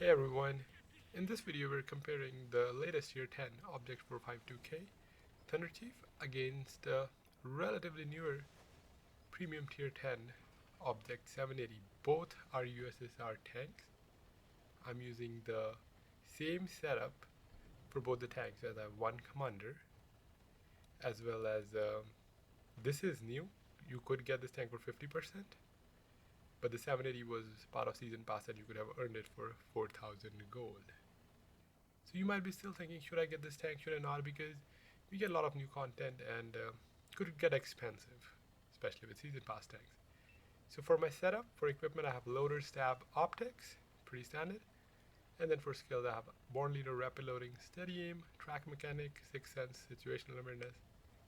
Hey everyone, in this video we're comparing the latest Tier 10 Object 452K Thunder Chief against the relatively newer Premium Tier 10 Object 780. Both are USSR tanks. I'm using the same setup for both the tanks as I have one commander as well as this is new. You could get this tank for 50%, but the 780 was part of Season Pass and you could have earned it for 4,000 gold. So you might be still thinking, should I get this tank, should I not? Because we get a lot of new content and could get expensive, especially with season pass tanks. So for my setup, for equipment, I have loader, stab, optics, pretty standard. And then for skills, I have born leader, rapid loading, steady aim, track mechanic, sixth sense, situational awareness,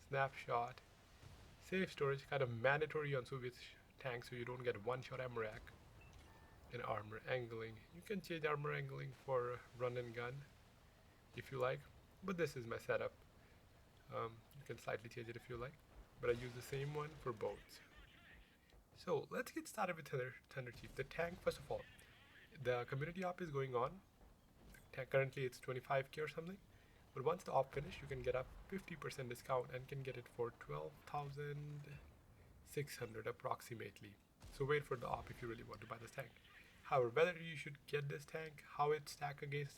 snapshot, safe storage, kind of mandatory on Soviet tanks so you don't get one-shot MRAC, and armor angling. You can change armor angling for run and gun if you like, but this is my setup. You can slightly change it if you like, but I use the same one for both. So let's get started with Thunder Chief. The tank, first of all, the community op is going on. Currently it's 25k or something, but once the op finish, you can get a 50% discount and can get it for 12,600 approximately. So wait for the op if you really want to buy this tank. However, whether you should get this tank, how it stack against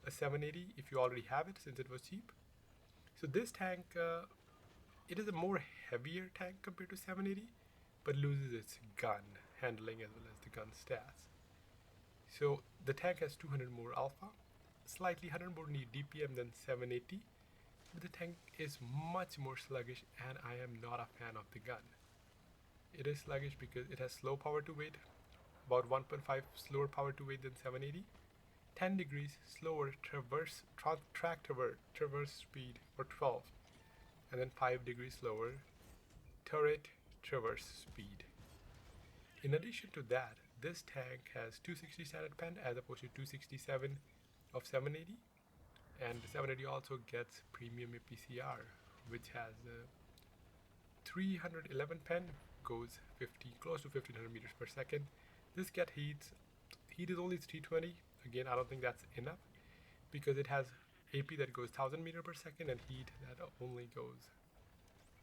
a 780 if you already have it since it was cheap. So this tank, it is a more heavier tank compared to 780, but loses its gun handling as well as the gun stats. So the tank has 200 more alpha, slightly 100 more DPM than 780, but the tank is much more sluggish and I am not a fan of the gun. It is sluggish because it has slow power to weight, about 1.5 slower power to weight than 780, 10 degrees slower traverse speed for 12, and then 5 degrees slower turret traverse speed. In addition to that, this tank has 260 standard pen as opposed to 267 of 780, and the 780 also gets premium APCR, which has 311 pen, goes close to 1500 meters per second. This heat is only 320. Again, I don't think that's enough because it has AP that goes 1000 meters per second and heat that only goes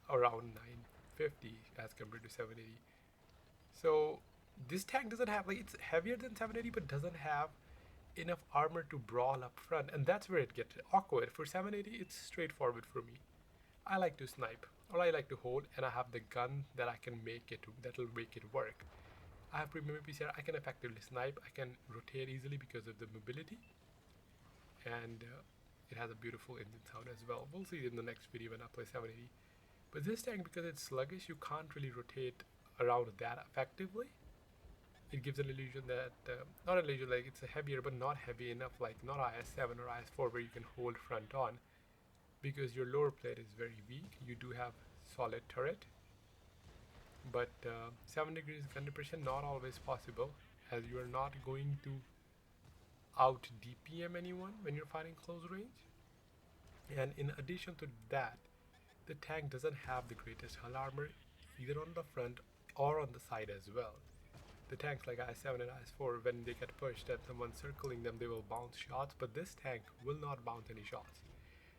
around 950 as compared to 780. So this tank doesn't have, like, it's heavier than 780 but doesn't have enough armor to brawl up front, and that's where it gets awkward. For 780 it's straightforward for me. I like to snipe or I like to hold, and I have the gun that'll make it work. I have premium APCR, I can effectively snipe, I can rotate easily because of the mobility, and it has a beautiful engine sound as well. We'll see in the next video when I play 780. But this tank, because it's sluggish, you can't really rotate around that effectively. It gives an illusion that, not an illusion, like it's heavier but not heavy enough, like not IS-7 or IS-4 where you can hold front on, because your lower plate is very weak. You do have solid turret, but 7 degrees gun depression not always possible, as you are not going to out DPM anyone when you're fighting close range. And in addition to that, the tank doesn't have the greatest hull armor either on the front or on the side as well. The tanks like IS-7 and IS-4, when they get pushed and someone's circling them, they will bounce shots, but this tank will not bounce any shots.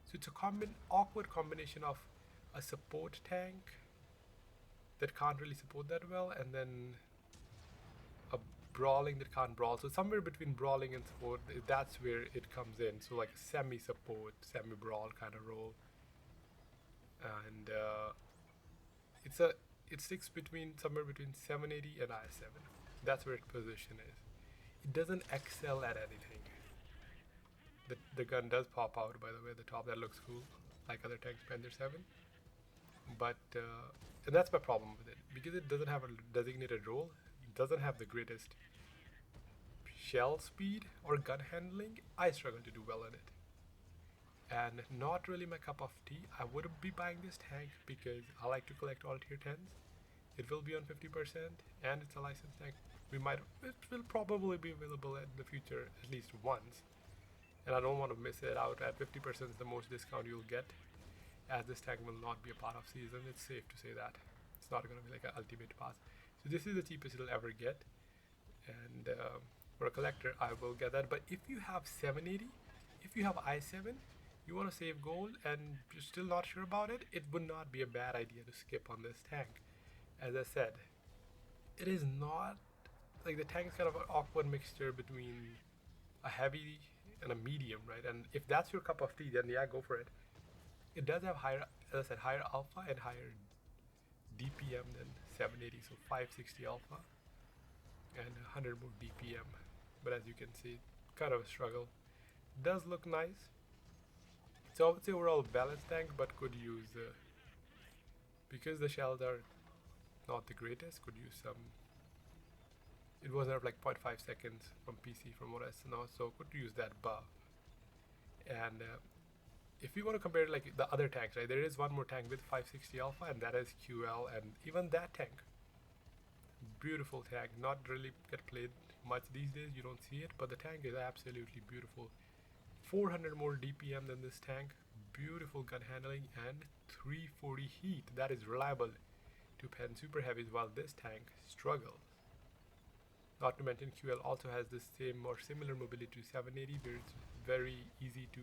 So it's a awkward combination of a support tank that can't really support that well, and then a brawling that can't brawl. So somewhere between brawling and support, that's where it comes in. So like a semi-support, semi-brawl kind of role. And it sticks somewhere between 780 and IS-7. That's where its position is. It doesn't excel at anything. The gun does pop out, by the way, the top. That looks cool, like other tanks, Panther 7. But and that's my problem with it, because it doesn't have a designated role. It doesn't have the greatest shell speed or gun handling. I struggle to do well in it, and not really my cup of tea. I wouldn't be buying this tank because I like to collect all tier 10s. It will be on 50% and it's a licensed tank. It will probably be available in the future at least once, and I don't want to miss it out. At 50% is the most discount you'll get, as this tank will not be a part of season. It's safe to say that it's not going to be like an ultimate pass. So this is the cheapest it'll ever get, and for a collector, I will get that. But if you have 780, if you have i7, you want to save gold and you're still not sure about it, it would not be a bad idea to skip on this tank. As I said, it is not like the tank is kind of an awkward mixture between a heavy and a medium, right? And if that's your cup of tea, then yeah, go for it. It does have higher, as I said, higher alpha and higher DPM than 780, so 560 alpha and 100 more DPM. But as you can see, kind of a struggle. Does look nice. So I would say overall balanced tank, but could use, because the shells are not the greatest, could use some. It was at like 0.5 seconds from PC from what I saw, so could use that buff. And if you want to compare like the other tanks, right, there is one more tank with 560 alpha, and that is QL, and even that tank, beautiful tank, not really get played much these days, you don't see it, but the tank is absolutely beautiful. 400 more DPM than this tank, beautiful gun handling, and 340 heat. That is reliable to pen super heavies, while this tank struggles. Not to mention QL also has the same or similar mobility to 780, where it's very easy to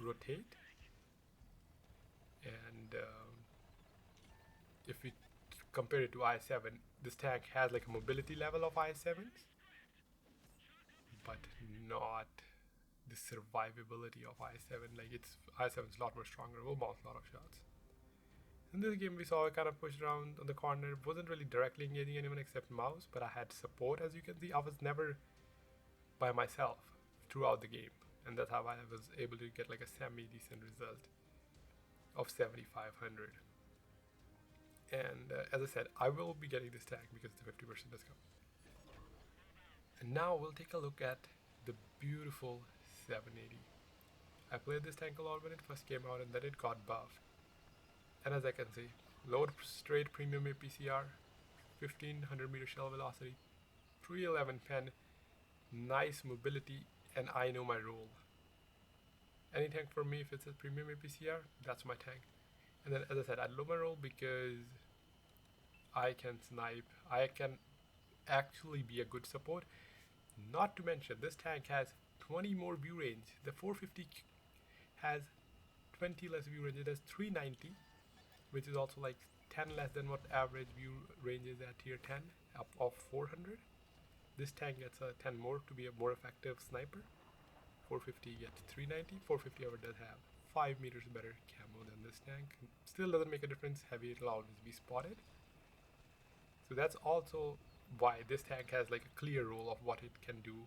rotate. And if we compare it to i7, this tank has like a mobility level of i7's, but not the survivability of i7. Like it's i7's a lot more stronger, will bounce a lot of shots. In this game we saw I kind of pushed around on the corner, wasn't really directly engaging anyone except mouse, but I had support. As you can see, I was never by myself throughout the game, and that's how I was able to get like a semi-decent result of 7,500. And as I said, I will be getting this tank because it's a 50% discount. And now we'll take a look at the beautiful 780. I played this tank a lot when it first came out, and then it got buffed. And as I can see, load straight premium APCR, 1500 meter shell velocity, 311 pen, nice mobility, and I know my role. Any tank for me, if it's a premium APCR, that's my tank. And then as I said, I love my role because I can snipe, I can actually be a good support. Not to mention, this tank has 20 more view range. The 450 has 20 less view range. It has 390, which is also like 10 less than what average view range is at tier 10 of 400. This tank gets a 10 more to be a more effective sniper. 450 gets 390. 450 however does have 5 meters better camo than this tank. Still doesn't make a difference. Heavy, it'll always be spotted. So that's also why this tank has like a clear role of what it can do.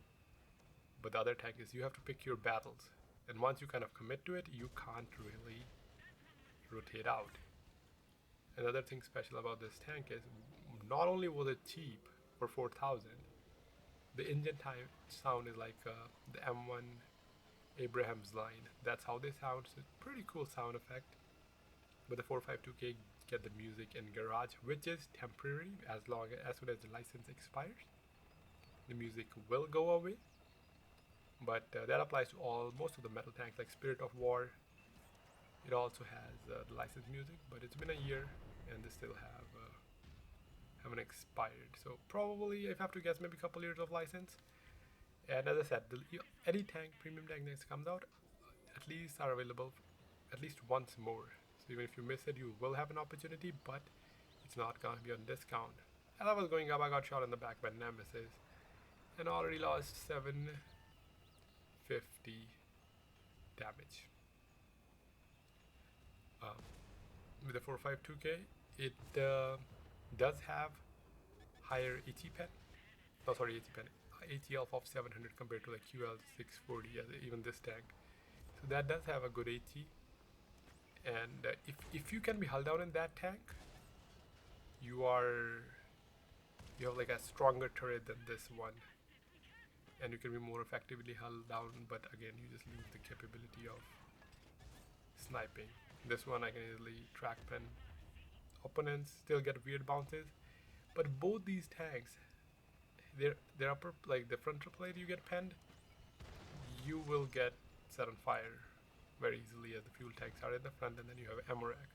But the other tank is you have to pick your battles, and once you kind of commit to it, you can't really rotate out. Another thing special about this tank is not only was it cheap for 4,000, the engine time sound is like the M1 Abraham's line. That's how they sound. So it's pretty cool sound effect. But the 452K get the music in garage, which is temporary. As soon as the license expires, the music will go away. But that applies to most of the metal tanks like Spirit of War. It also has the licensed music, but it's been a year and they still haven't expired. So probably, if I have to guess, maybe a couple years of license. And as I said, any tank, premium tank that comes out, at least are available at least once more. So even if you miss it, you will have an opportunity, but it's not going to be on discount. As I was going up, I got shot in the back by Nemesis and already lost 750 damage. With the 452K, it does have higher AT pen. No, sorry, AT pen. AT alpha of 700 compared to like QL 640, even this tank. So that does have a good AT. And if you can be held down in that tank, you have like a stronger turret than this one, and you can be more effectively held down. But again, you just lose the capability of sniping. This one I can easily track pen opponents, still get weird bounces. But both these tanks, their upper, like the frontal plate you get penned, you will get set on fire very easily, as the fuel tanks are in the front, and then you have ammo rack.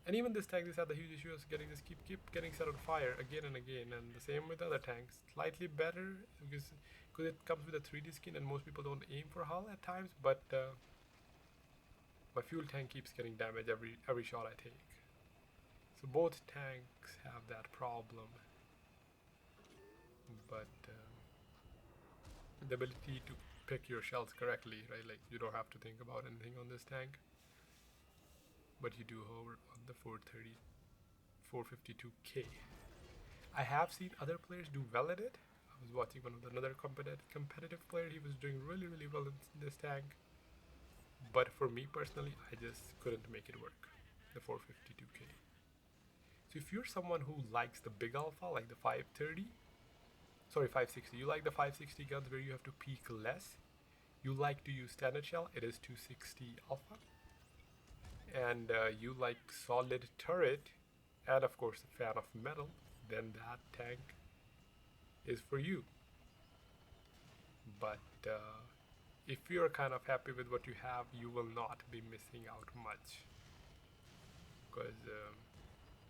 And even this tank, this had the huge issue of getting this keep getting set on fire again and again. And the same with the other tanks, slightly better because because it comes with a 3D skin and most people don't aim for hull at times, but my fuel tank keeps getting damaged every shot I take. So both tanks have that problem, but the ability to pick your shells correctly, right? Like you don't have to think about anything on this tank, but you do over on the 452K. I have seen other players do well at it. I was watching another competitive player. He was doing really well in this tank, but for me personally, I just couldn't make it work. The 452K. So if you're someone who likes the big alpha, like the 560, you like the 560 guns where you have to peek less, you like to use standard shell, it is 260 alpha, and you like solid turret, and of course a fan of metal, then that tank is for you. But if you're kind of happy with what you have, you will not be missing out much, because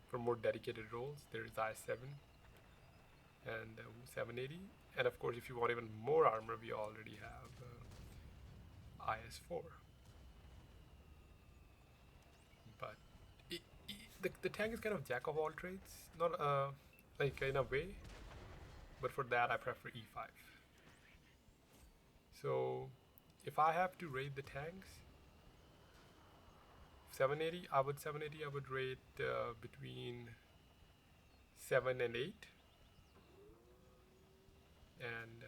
for more dedicated roles there is I7 and 780, and of course if you want even more armor, we already have IS4. But the tank is kind of jack of all trades, not like in a way, but for that I prefer E5. So if I have to rate the tanks, 780 I would rate between 7 and 8, and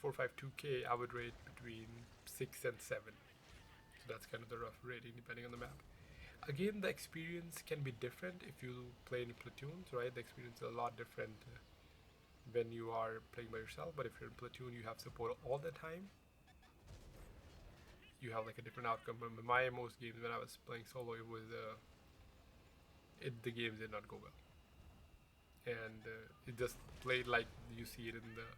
452K I would rate between 6 and 7. So that's kind of the rough rating depending on the map. Again, the experience can be different if you play in platoons, right? The experience is a lot different when you are playing by yourself, but if you're in platoon, you have support all the time. You have like a different outcome. But my most games when I was playing solo, it was the games did not go well, and it just played like you see it in the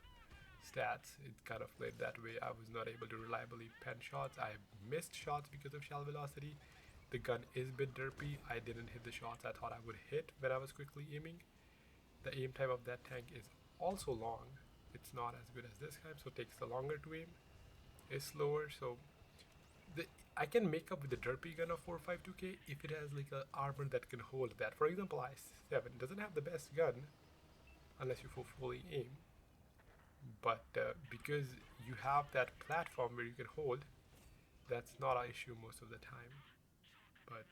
stats. It kind of played that way. I was not able to reliably pen shots. I missed shots because of shell velocity. The gun is a bit derpy. I didn't hit the shots I thought I would hit when I was quickly aiming. The aim time of that tank is also long. It's not as good as this time, so it takes longer to aim. It's slower, so I can make up with the derpy gun of 452K if it has like a armor that can hold that. For example, I7 doesn't have the best gun unless you fully aim, but because you have that platform where you can hold, that's not an issue most of the time. But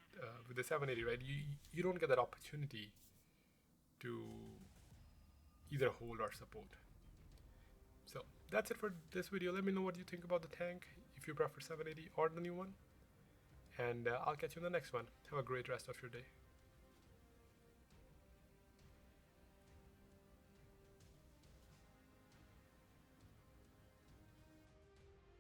with the 780, right, you don't get that opportunity to either hold or support. So that's it for this video. Let me know what you think about the tank, if you prefer 780 or the new one, and I'll catch you in the next one. Have a great rest of your day.